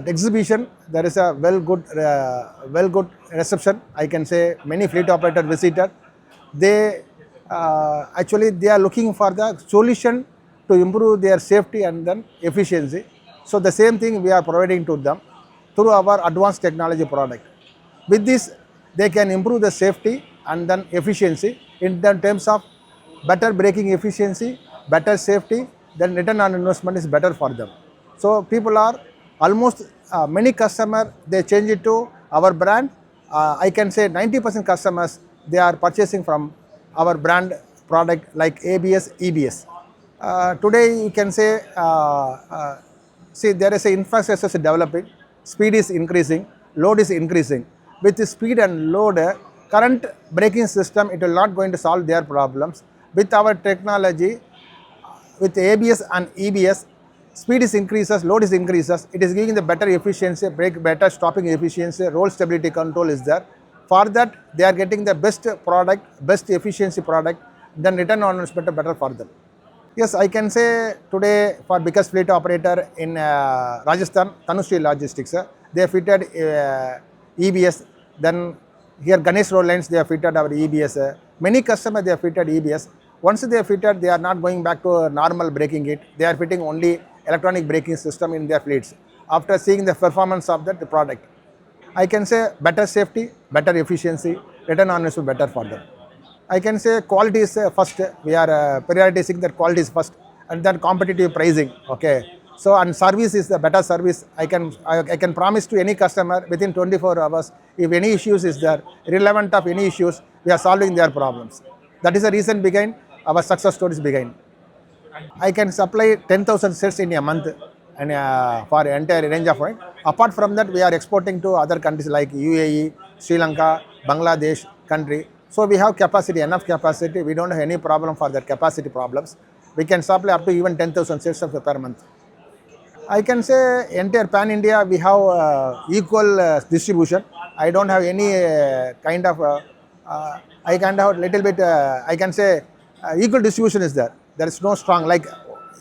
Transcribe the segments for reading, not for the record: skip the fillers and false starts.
that exhibition, there is a well good reception. I can say many fleet operators visited. They actually they are looking for the solution to improve their safety and then efficiency. So the same thing we are providing to them through our advanced technology product. With this, they can improve the safety and then efficiency in the terms of better braking efficiency, better safety, then return on investment is better for them. So people are almost many customers they change it to our brand. I can say 90% customers they are purchasing from our brand product like ABS EBS. Today you can say see there is a infrastructure is developing, speed is increasing, load is increasing. With the speed and load, current braking system it will not going to solve their problems. With our technology, with ABS and EBS, speed is increases, load is increases, it is giving the better efficiency, brake better stopping efficiency, roll stability control is there. For that, they are getting the best product, best efficiency product, then return on investment better for them. Yes, I can say today for biggest fleet operator in Rajasthan, Tanushree Logistics, they have fitted EBS. Then here Ganesh Road Lines, they have fitted our EBS. Many customers they have fitted EBS. Once they have fitted, they are not going back to normal braking it. They are fitting only electronic braking system in their fleets. After seeing the performance of that product, I can say better safety, better efficiency, return on investment better for them. I can say quality is first. We are prioritizing that quality is first, and then competitive pricing. Okay. So and service is the better service. I can promise to any customer within 24 hours. If any issues is there, irrelevant of any issues, we are solving their problems. That is the reason behind our success stories behind. I can supply 10,000 sets in a month and for entire range of it. Apart from that, we are exporting to other countries like UAE, Sri Lanka, Bangladesh country. So we have capacity, enough capacity. We don't have any problem for that capacity problems. We can supply up to even 10,000 sets of per month. I can say entire pan India we have equal distribution. I don't have any kind of I can have little bit. I can say equal distribution is there. There is no strong like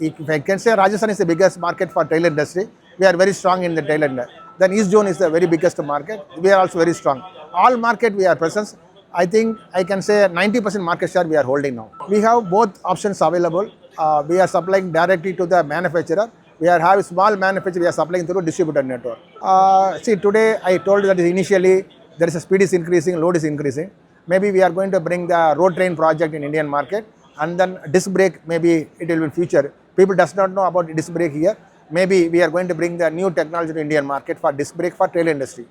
if I can say Rajasthan is the biggest market for trailer industry. We are very strong in the trailer industry. Then East Zone is the very biggest market. We are also very strong. All market we are present. I think I can say 90% market share we are holding now. We have both options available. We are supplying directly to the manufacturer. We are having small manufacturer. We are supplying through distributor network. See today I told that initially there is a speed is increasing, load is increasing. Maybe we are going to bring the road train project in Indian market, and then disc brake maybe it will be in future. People does not know about disc brake here. Maybe we are going to bring the new technology to Indian market for disc brake for trailer industry.